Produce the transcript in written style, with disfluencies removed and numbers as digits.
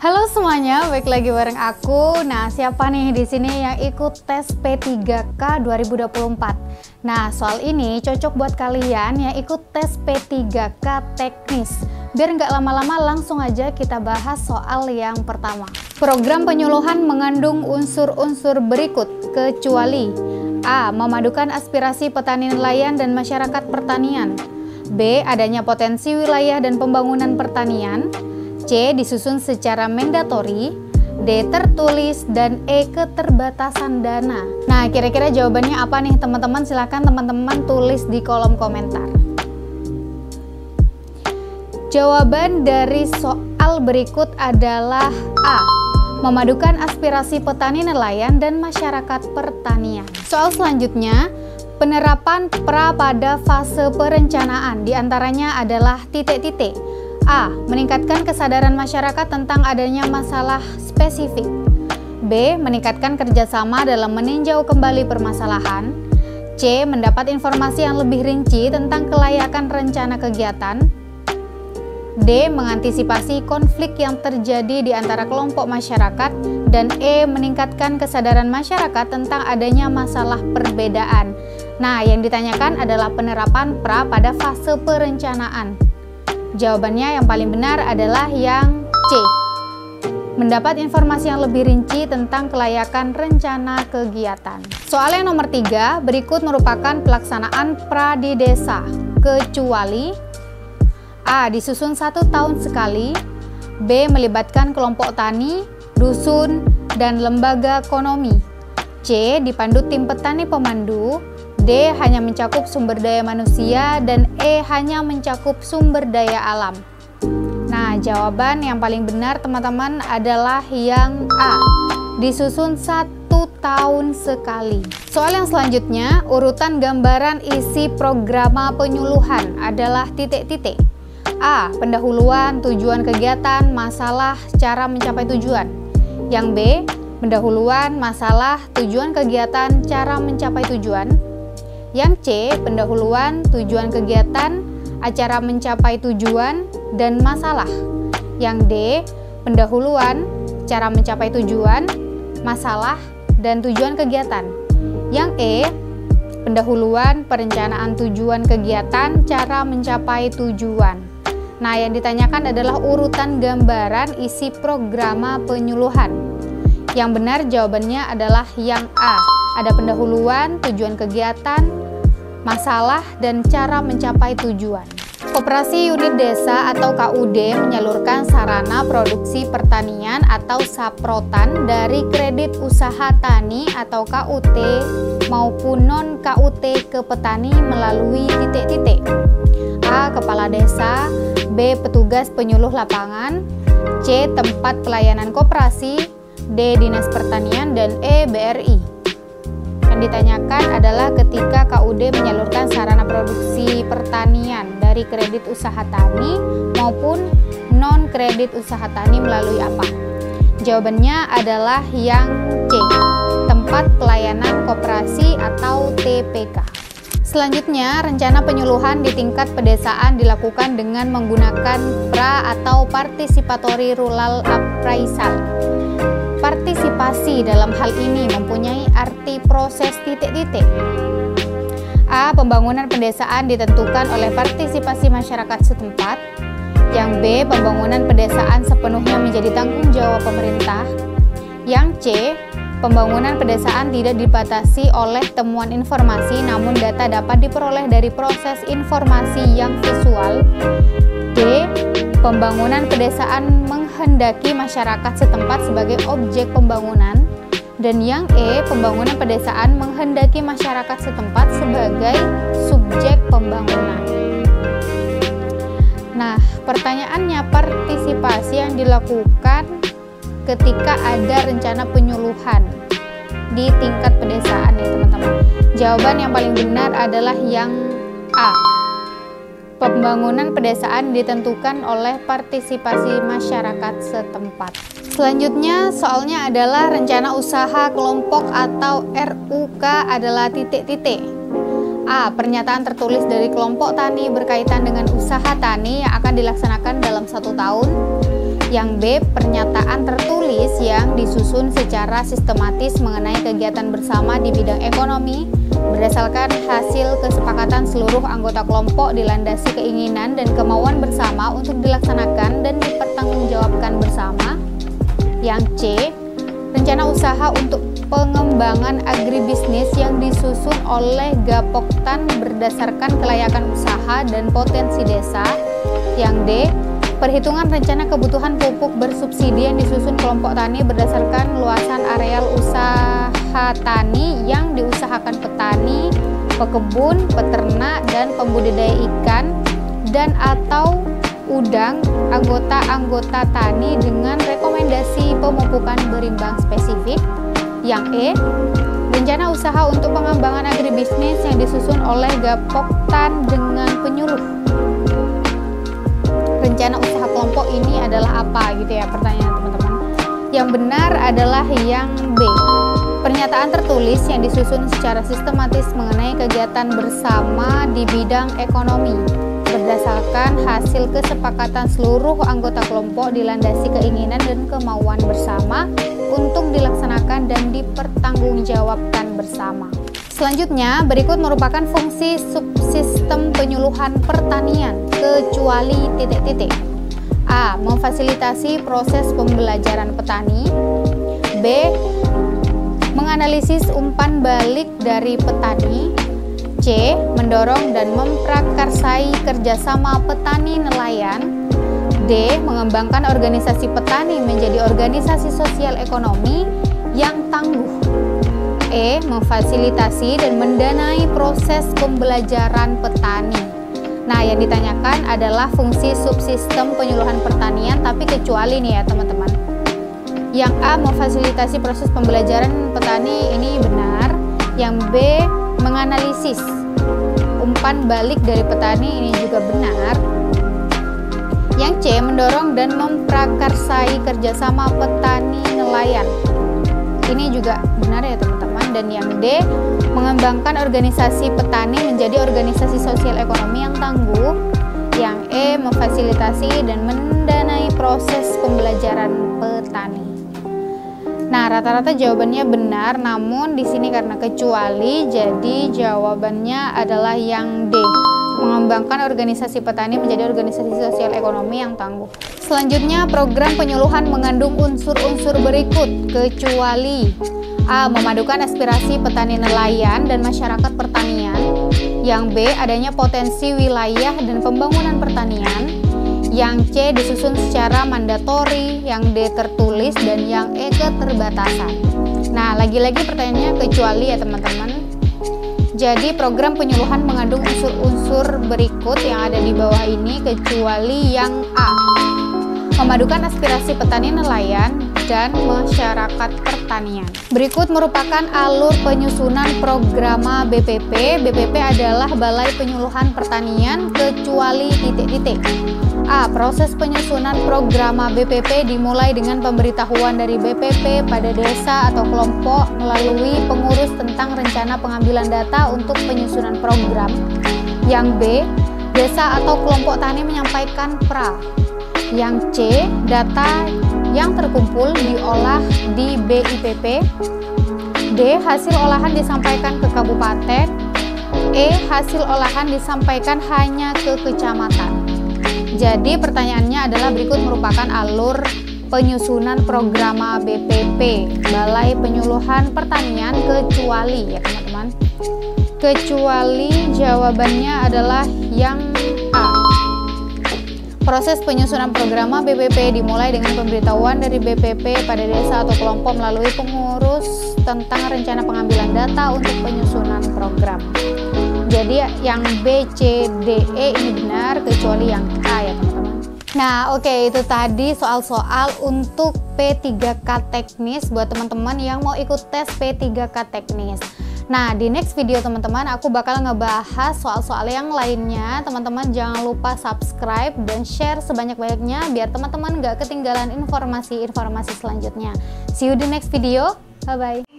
Halo semuanya, balik lagi bareng aku. Nah, siapa nih di sini yang ikut tes P3K 2024? Nah, soal ini cocok buat kalian yang ikut tes P3K teknis. Biar nggak lama-lama, langsung aja kita bahas soal yang pertama. Program penyuluhan mengandung unsur-unsur berikut, kecuali A. Memadukan aspirasi petani nelayan dan masyarakat pertanian. B. Adanya potensi wilayah dan pembangunan pertanian. C. Disusun secara mandatori. D. Tertulis. Dan E. Keterbatasan dana. Nah, kira-kira jawabannya apa nih teman-teman? Silahkan teman-teman tulis di kolom komentar. Jawaban dari soal berikut adalah A. Memadukan aspirasi petani nelayan dan masyarakat pertanian. Soal selanjutnya, penerapan pra pada fase perencanaan diantaranya adalah titik-titik. A. Meningkatkan kesadaran masyarakat tentang adanya masalah spesifik. B. Meningkatkan kerjasama dalam meninjau kembali permasalahan. C. Mendapat informasi yang lebih rinci tentang kelayakan rencana kegiatan. D. Mengantisipasi konflik yang terjadi di antara kelompok masyarakat. Dan E. Meningkatkan kesadaran masyarakat tentang adanya masalah perbedaan. Nah, yang ditanyakan adalah penerapan pra pada fase perencanaan. Jawabannya yang paling benar adalah yang C. Mendapat informasi yang lebih rinci tentang kelayakan rencana kegiatan. Soal yang nomor 3, berikut merupakan pelaksanaan pra di desa, kecuali A. Disusun 1 tahun sekali. B. Melibatkan kelompok tani, dusun, dan lembaga ekonomi. C. Dipandu tim petani pemandu. D. Hanya mencakup sumber daya manusia. Dan E. Hanya mencakup sumber daya alam. Nah, jawaban yang paling benar teman-teman adalah yang A. Disusun 1 tahun sekali. Soal yang selanjutnya, urutan gambaran isi program penyuluhan adalah titik-titik. A. Pendahuluan, tujuan kegiatan, masalah, cara mencapai tujuan. Yang B. Pendahuluan, masalah, tujuan kegiatan, cara mencapai tujuan. Yang C. Pendahuluan, tujuan kegiatan, acara mencapai tujuan, dan masalah. Yang D. Pendahuluan, cara mencapai tujuan, masalah, dan tujuan kegiatan. Yang E. Pendahuluan, perencanaan tujuan kegiatan, cara mencapai tujuan. Nah, yang ditanyakan adalah urutan gambaran isi program penyuluhan. Yang benar jawabannya adalah yang A. Ada pendahuluan, tujuan kegiatan, masalah, dan cara mencapai tujuan. Koperasi Unit Desa atau KUD menyalurkan sarana produksi pertanian atau saprotan dari kredit usaha tani atau KUT maupun non-KUT ke petani melalui titik-titik. A. Kepala Desa. B. Petugas penyuluh lapangan. C. Tempat pelayanan koperasi. D. Dinas Pertanian. Dan E. BRI. Yang ditanyakan adalah ketika KUD menyalurkan sarana produksi pertanian dari kredit usaha tani maupun non kredit usaha tani melalui apa? Jawabannya adalah yang C. Tempat pelayanan koperasi atau TPK. Selanjutnya, rencana penyuluhan di tingkat pedesaan dilakukan dengan menggunakan PRA atau Participatory Rural Appraisal. Partisipasi dalam hal ini mempunyai arti proses titik-titik. A. Pembangunan pedesaan ditentukan oleh partisipasi masyarakat setempat. Yang B. Pembangunan pedesaan sepenuhnya menjadi tanggung jawab pemerintah. Yang C. Pembangunan pedesaan tidak dibatasi oleh temuan informasi, namun data dapat diperoleh dari proses informasi yang visual. D. Pembangunan pedesaan menghendaki masyarakat setempat sebagai objek pembangunan. Dan yang E. Pembangunan pedesaan menghendaki masyarakat setempat sebagai subjek pembangunan. Nah, pertanyaannya, partisipasi yang dilakukan ketika ada rencana penyuluhan di tingkat pedesaan ya teman-teman. Jawaban yang paling benar adalah yang A. Pembangunan pedesaan ditentukan oleh partisipasi masyarakat setempat. Selanjutnya soalnya adalah rencana usaha kelompok atau RUK adalah titik-titik. A. Pernyataan tertulis dari kelompok tani berkaitan dengan usaha tani yang akan dilaksanakan dalam 1 tahun. Yang B, pernyataan tertulis yang disusun secara sistematis mengenai kegiatan bersama di bidang ekonomi berdasarkan hasil kesepakatan seluruh anggota kelompok dilandasi keinginan dan kemauan bersama untuk dilaksanakan dan dipertanggungjawabkan bersama. Yang C, rencana usaha untuk pengembangan agribisnis yang disusun oleh Gapoktan berdasarkan kelayakan usaha dan potensi desa. Yang D, perhitungan rencana kebutuhan pupuk bersubsidi yang disusun kelompok tani berdasarkan luasan areal usaha tani yang diusahakan petani, pekebun, peternak, dan pembudidaya ikan dan atau udang anggota-anggota tani dengan rekomendasi pemupukan berimbang spesifik. Yang E, rencana usaha untuk pengembangan agribisnis yang disusun oleh Gapoktan dengan penyuluh. Rencana usaha kelompok ini adalah apa gitu ya pertanyaan teman-teman. Yang benar adalah yang B, pernyataan tertulis yang disusun secara sistematis mengenai kegiatan bersama di bidang ekonomi berdasarkan hasil kesepakatan seluruh anggota kelompok dilandasi keinginan dan kemauan bersama untuk dilaksanakan dan dipertanggungjawabkan bersama. Selanjutnya, berikut merupakan fungsi subsistem penyuluhan pertanian kecuali titik-titik. A, memfasilitasi proses pembelajaran petani. B, menganalisis umpan balik dari petani. C, mendorong dan memprakarsai kerjasama petani nelayan. D, mengembangkan organisasi petani menjadi organisasi sosial ekonomi yang tangguh. E, memfasilitasi dan mendanai proses pembelajaran petani. Nah, yang ditanyakan adalah fungsi subsistem penyuluhan pertanian, tapi kecuali nih ya teman-teman. Yang A, memfasilitasi proses pembelajaran petani, ini benar. Yang B, menganalisis umpan balik dari petani, ini juga benar. Yang C, mendorong dan memprakarsai kerjasama petani nelayan, ini juga benar ya teman-teman. Dan yang D, mengembangkan organisasi petani menjadi organisasi sosial ekonomi yang tangguh. Yang E, memfasilitasi dan mendanai proses pembelajaran petani. Nah, rata-rata jawabannya benar, namun di sini karena kecuali, jadi jawabannya adalah yang D, mengembangkan organisasi petani menjadi organisasi sosial ekonomi yang tangguh. Selanjutnya, program penyuluhan mengandung unsur-unsur berikut kecuali A, memadukan aspirasi petani nelayan dan masyarakat pertanian. Yang B, adanya potensi wilayah dan pembangunan pertanian. Yang C, disusun secara mandatori. Yang D, tertulis. Dan yang E, keterbatasan. Nah, lagi-lagi pertanyaannya kecuali ya teman-teman. Jadi program penyuluhan mengandung unsur-unsur berikut yang ada di bawah ini kecuali yang A, memadukan aspirasi petani nelayan dan masyarakat pertanian. Berikut merupakan alur penyusunan programa BPP. BPP adalah Balai Penyuluhan Pertanian kecuali titik-titik. A, proses penyusunan programa BPP dimulai dengan pemberitahuan dari BPP pada desa atau kelompok melalui pengurus tentang rencana pengambilan data untuk penyusunan program. Yang B, desa atau kelompok tani menyampaikan pra. Yang C, data yang terkumpul diolah di BIPP. D, hasil olahan disampaikan ke kabupaten. E, hasil olahan disampaikan hanya ke kecamatan. Jadi pertanyaannya adalah berikut merupakan alur penyusunan programa BPP, Balai Penyuluhan Pertanian kecuali ya teman-teman. Kecuali jawabannya adalah yang A. Proses penyusunan programa BPP dimulai dengan pemberitahuan dari BPP pada desa atau kelompok melalui pengurus tentang rencana pengambilan data untuk penyusunan program. Jadi yang B, C, D, E ini benar kecuali yang A ya teman-teman. Nah oke, itu tadi soal-soal untuk P3K teknis buat teman-teman yang mau ikut tes P3K teknis. Nah, di next video teman-teman aku bakal ngebahas soal-soal yang lainnya. Teman-teman jangan lupa subscribe dan share sebanyak-banyaknya biar teman-teman gak ketinggalan informasi-informasi selanjutnya. See you di next video. Bye-bye.